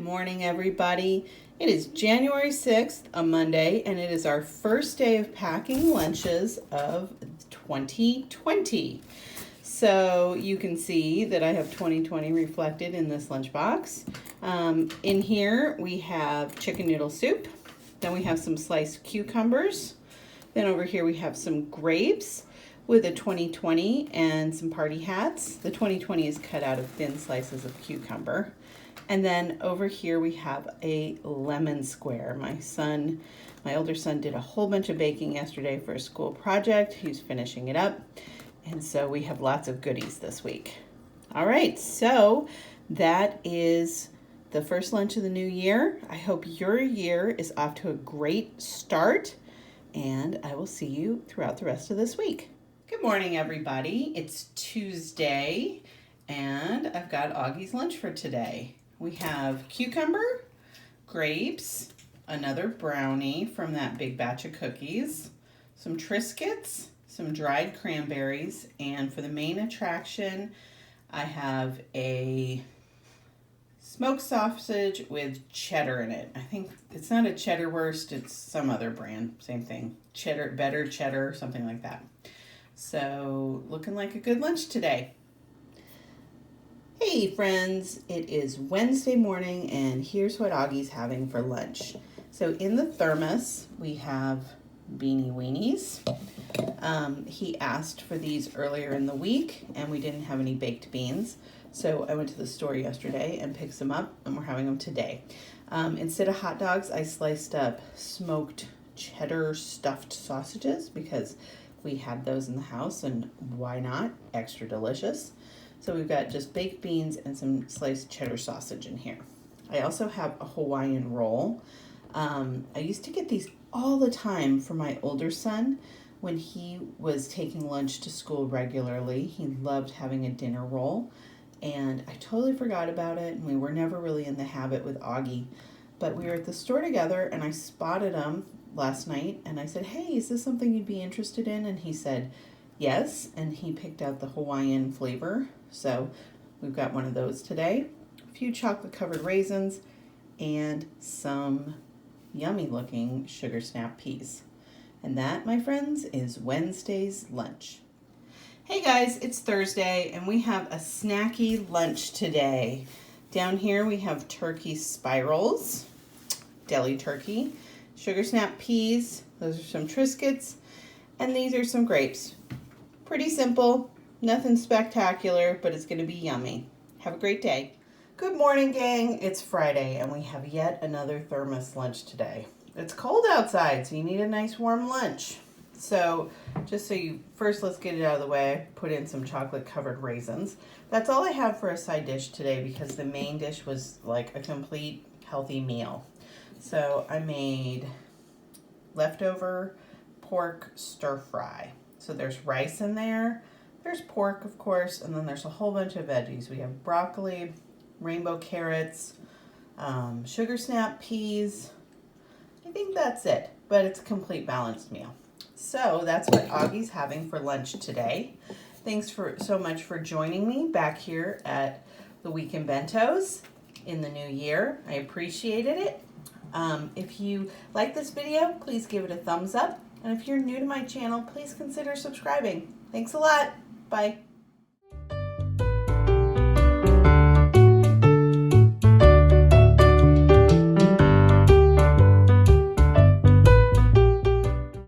morning, everybody. It is January 6th, a Monday, and it is our first day of packing lunches of 2020. So you can see that I have 2020 reflected in this lunchbox. In here, we have chicken noodle soup. Then we have some sliced cucumbers. Then over here, we have some grapes with a 2020 and some party hats. The 2020 is cut out of thin slices of cucumber. And then over here we have a lemon square. My older son did a whole bunch of baking yesterday for a school project. He's finishing it up. And so we have lots of goodies this week. All right, so that is the first lunch of the new year. I hope your year is off to a great start, and I will see you throughout the rest of this week. Good morning, everybody. It's Tuesday, and I've got Augie's lunch for today. We have cucumber, grapes, another brownie from that big batch of cookies, some Triscuits, some dried cranberries, and for the main attraction, I have a smoked sausage with cheddar in it. I think it's not a cheddar wurst, it's some other brand, same thing. Cheddar, better cheddar, something like that. So, looking like a good lunch today. Hey friends, it is Wednesday morning and here's what Augie's having for lunch. So in the thermos, we have beanie weenies. He asked for these earlier in the week and we didn't have any baked beans. So I went to the store yesterday and picked some up and we're having them today. Instead of hot dogs, I sliced up smoked cheddar stuffed sausages because we had those in the house and why not? Extra delicious. So we've got just baked beans and some sliced cheddar sausage in here. I also have a Hawaiian roll. I used to get these all the time for my older son when he was taking lunch to school regularly. He loved having a dinner roll, and I totally forgot about it, and we were never really in the habit with Augie. But we were at the store together, and I spotted him last night, and I said, hey, is this something you'd be interested in? And he said, yes, and he picked out the Hawaiian flavor. So we've got one of those today, a few chocolate covered raisins, and some yummy looking sugar snap peas. And that, my friends, is Wednesday's lunch. Hey guys, it's Thursday and we have a snacky lunch today. Down here we have turkey spirals, deli turkey, sugar snap peas, those are some Triscuits, and these are some grapes. Pretty simple. Nothing spectacular, but it's going to be yummy. Have a great day. Good morning, gang. It's Friday, and we have yet another thermos lunch today. It's cold outside, so you need a nice warm lunch. So, first let's get it out of the way. Put in some chocolate-covered raisins. That's all I have for a side dish today because the main dish was like a complete healthy meal. So, I made leftover pork stir fry. So, there's rice in there. There's pork, of course, and then there's a whole bunch of veggies. We have broccoli, rainbow carrots, sugar snap peas. I think that's it, but it's a complete balanced meal. So that's what Augie's having for lunch today. Thanks so much for joining me back here at the week in Bentos in the new year. I appreciated it. If you like this video, please give it a thumbs up. And if you're new to my channel, please consider subscribing. Thanks a lot. Bye.